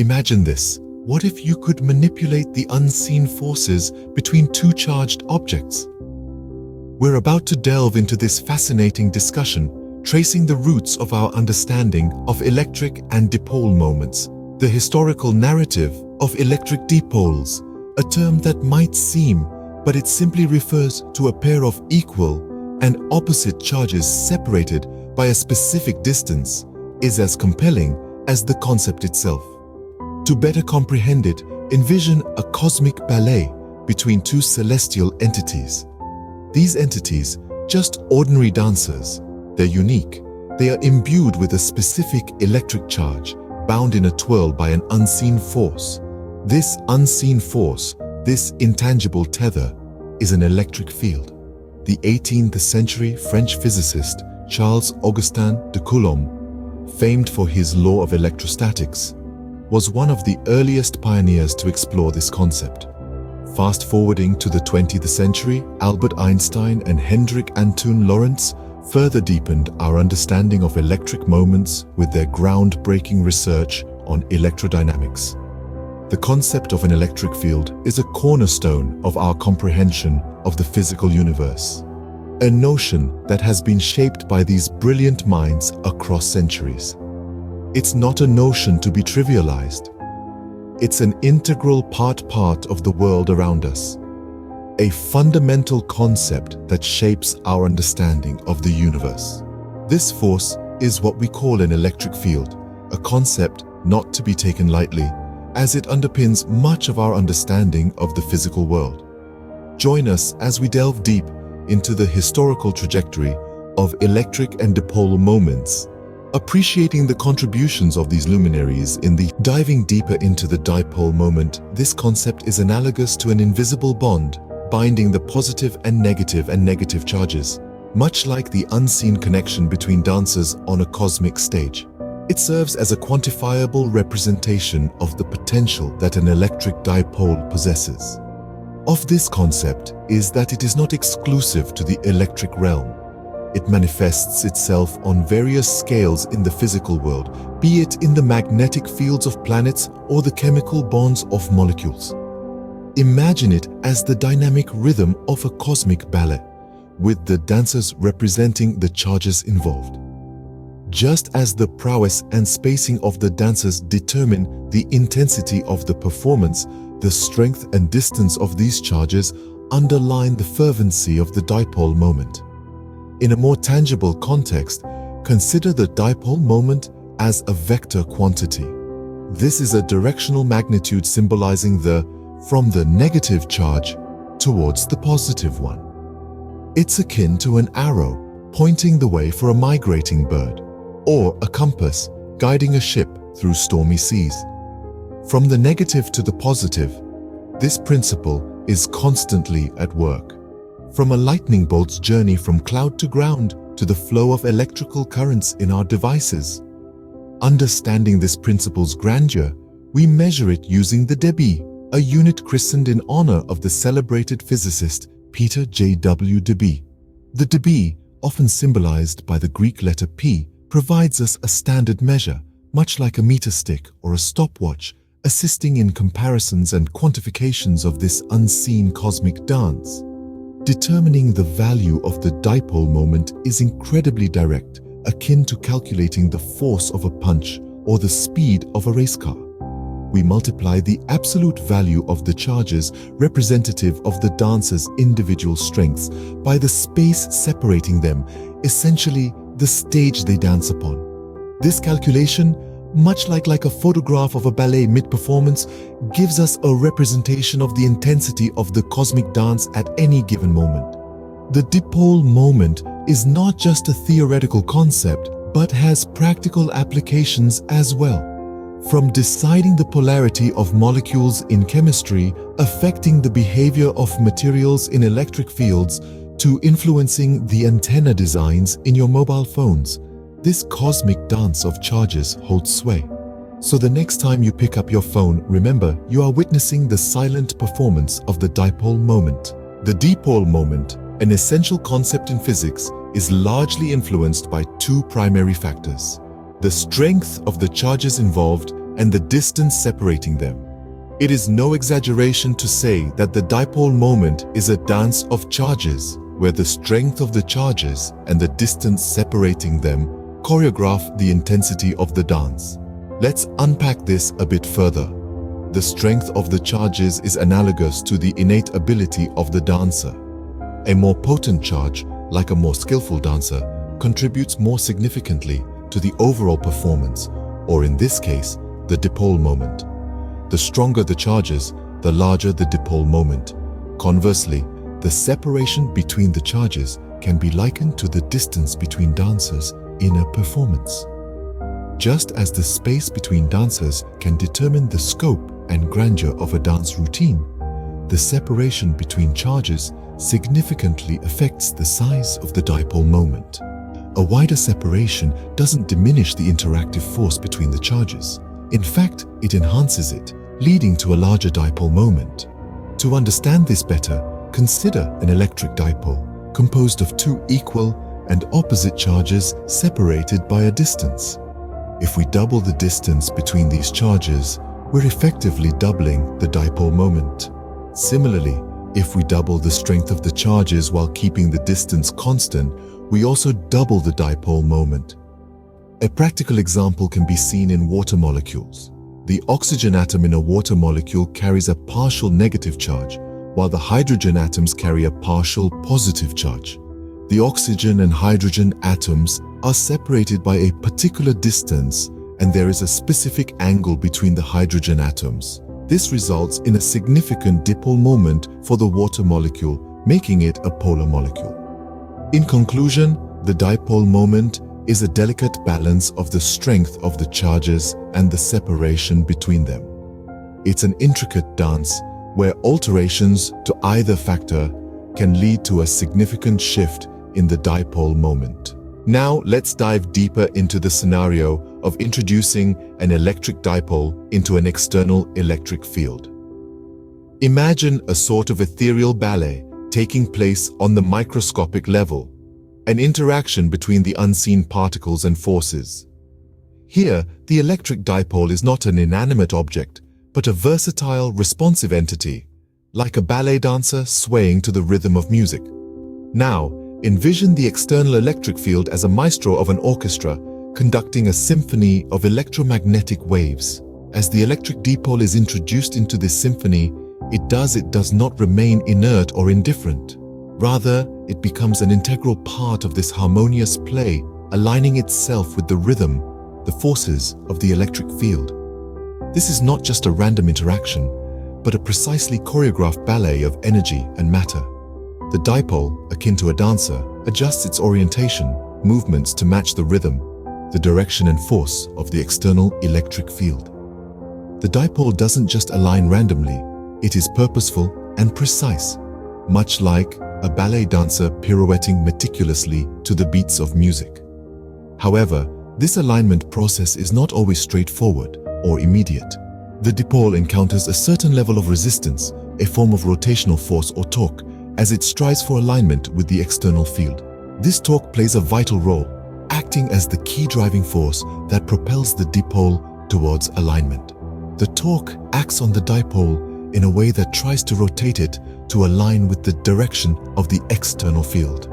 Imagine this. What if you could manipulate the unseen forces between two charged objects? We're about to delve into this fascinating discussion, tracing the roots of our understanding of electric and dipole moments, the historical narrative of electric dipoles, a term that might seem, but it simply refers to a pair of equal and opposite charges separated by a specific distance, is as compelling as the concept itself. To better comprehend it, envision a cosmic ballet between two celestial entities. These entities, just ordinary dancers, they're unique. They are imbued with a specific electric charge, bound in a twirl by an unseen force. This unseen force, this intangible tether, is an electric field. The 18th century French physicist Charles-Augustin de Coulomb, famed for his law of electrostatics, was one of the earliest pioneers to explore this concept. Fast forwarding to the 20th century, Albert Einstein and Hendrik Antoon Lorentz further deepened our understanding of electric moments with their groundbreaking research on electrodynamics. The concept of an electric field is a cornerstone of our comprehension of the physical universe, a notion that has been shaped by these brilliant minds across centuries. It's not a notion to be trivialized. It's an integral part of the world around us, a fundamental concept that shapes our understanding of the universe. This force is what we call an electric field, a concept not to be taken lightly, as it underpins much of our understanding of the physical world. Join us as we delve deep into the historical trajectory of electric and dipole moments, appreciating the contributions of these luminaries in the diving deeper into the dipole moment. This concept is analogous to an invisible bond binding the positive and negative charges, much like the unseen connection between dancers on a cosmic stage. It serves as a quantifiable representation of the potential that an electric dipole possesses. Of this concept is that it is not exclusive to the electric realm. It manifests itself on various scales in the physical world, be it in the magnetic fields of planets or the chemical bonds of molecules. Imagine it as the dynamic rhythm of a cosmic ballet, with the dancers representing the charges involved. Just as the prowess and spacing of the dancers determine the intensity of the performance, the strength and distance of these charges underline the fervency of the dipole moment. In a more tangible context, consider the dipole moment as a vector quantity. This is a directional magnitude symbolizing from the negative charge towards the positive one. It's akin to an arrow pointing the way for a migrating bird, or a compass guiding a ship through stormy seas. From the negative to the positive, this principle is constantly at work. From a lightning bolt's journey from cloud to ground to the flow of electrical currents in our devices. Understanding this principle's grandeur, we measure it using the dB, a unit christened in honor of the celebrated physicist Peter J.W. dB. The dB, often symbolized by the Greek letter P, provides us a standard measure, much like a meter stick or a stopwatch, assisting in comparisons and quantifications of this unseen cosmic dance. Determining the value of the dipole moment is incredibly direct, akin to calculating the force of a punch or the speed of a race car. We multiply the absolute value of the charges representative of the dancer's individual strengths by the space separating them, essentially the stage they dance upon. This calculation, much like a photograph of a ballet mid-performance, gives us a representation of the intensity of the cosmic dance at any given moment. The dipole moment is not just a theoretical concept, but has practical applications as well. From deciding the polarity of molecules in chemistry, affecting the behavior of materials in electric fields, to influencing the antenna designs in your mobile phones, this cosmic dance of charges holds sway. So the next time you pick up your phone, remember, you are witnessing the silent performance of the dipole moment. The dipole moment, an essential concept in physics, is largely influenced by two primary factors: the strength of the charges involved and the distance separating them. It is no exaggeration to say that the dipole moment is a dance of charges, where the strength of the charges and the distance separating them choreograph the intensity of the dance. Let's unpack this a bit further. The strength of the charges is analogous to the innate ability of the dancer. A more potent charge, like a more skillful dancer, contributes more significantly to the overall performance, or in this case, the dipole moment. The stronger the charges, the larger the dipole moment. Conversely, the separation between the charges can be likened to the distance between dancers in a performance. Just as the space between dancers can determine the scope and grandeur of a dance routine, the separation between charges significantly affects the size of the dipole moment. A wider separation doesn't diminish the interactive force between the charges. In fact, it enhances it, leading to a larger dipole moment. To understand this better, consider an electric dipole composed of two equal and opposite charges separated by a distance. If we double the distance between these charges, we're effectively doubling the dipole moment. Similarly, if we double the strength of the charges while keeping the distance constant, we also double the dipole moment. A practical example can be seen in water molecules. The oxygen atom in a water molecule carries a partial negative charge, while the hydrogen atoms carry a partial positive charge. The oxygen and hydrogen atoms are separated by a particular distance, and there is a specific angle between the hydrogen atoms. This results in a significant dipole moment for the water molecule, making it a polar molecule. In conclusion, the dipole moment is a delicate balance of the strength of the charges and the separation between them. It's an intricate dance where alterations to either factor can lead to a significant shift in the dipole moment. Now let's dive deeper into the scenario of introducing an electric dipole into an external electric field. Imagine a sort of ethereal ballet taking place on the microscopic level, an interaction between the unseen particles and forces. Here, the electric dipole is not an inanimate object, but a versatile, responsive entity, like a ballet dancer swaying to the rhythm of music. Now, envision the external electric field as a maestro of an orchestra conducting a symphony of electromagnetic waves. As the electric dipole is introduced into this symphony, it does not remain inert or indifferent. Rather, it becomes an integral part of this harmonious play, aligning itself with the rhythm, the forces of the electric field. This is not just a random interaction, but a precisely choreographed ballet of energy and matter. The dipole, akin to a dancer, adjusts its orientation, movements to match the rhythm, the direction and force of the external electric field. The dipole doesn't just align randomly, it is purposeful and precise, much like a ballet dancer pirouetting meticulously to the beats of music. However, this alignment process is not always straightforward or immediate. The dipole encounters a certain level of resistance, a form of rotational force or torque, as it strives for alignment with the external field. This torque plays a vital role, acting as the key driving force that propels the dipole towards alignment. The torque acts on the dipole in a way that tries to rotate it to align with the direction of the external field.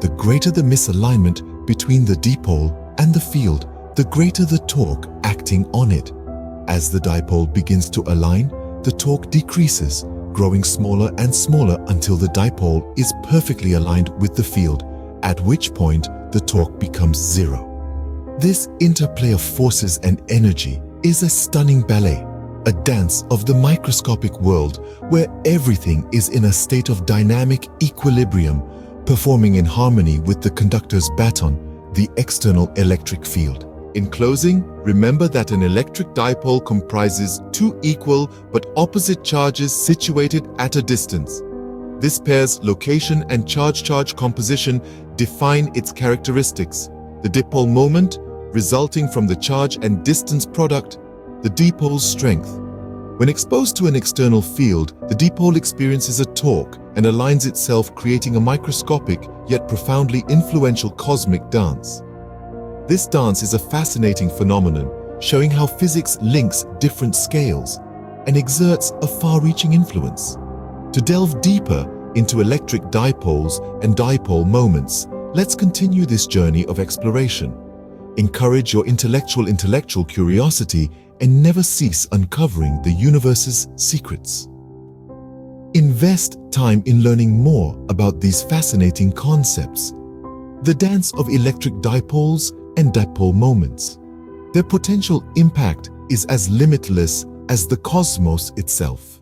The greater the misalignment between the dipole and the field, the greater the torque acting on it. As the dipole begins to align, the torque decreases, growing smaller and smaller until the dipole is perfectly aligned with the field, at which point the torque becomes zero. This interplay of forces and energy is a stunning ballet, a dance of the microscopic world where everything is in a state of dynamic equilibrium, performing in harmony with the conductor's baton, the external electric field. In closing, remember that an electric dipole comprises two equal but opposite charges situated at a distance. This pair's location and charge-charge composition define its characteristics. The dipole moment, resulting from the charge and distance product, the dipole's strength. When exposed to an external field, the dipole experiences a torque and aligns itself, creating a microscopic yet profoundly influential cosmic dance. This dance is a fascinating phenomenon, showing how physics links different scales and exerts a far-reaching influence. To delve deeper into electric dipoles and dipole moments, let's continue this journey of exploration. Encourage your intellectual curiosity and never cease uncovering the universe's secrets. Invest time in learning more about these fascinating concepts. The dance of electric dipoles and dipole moments. Their potential impact is as limitless as the cosmos itself.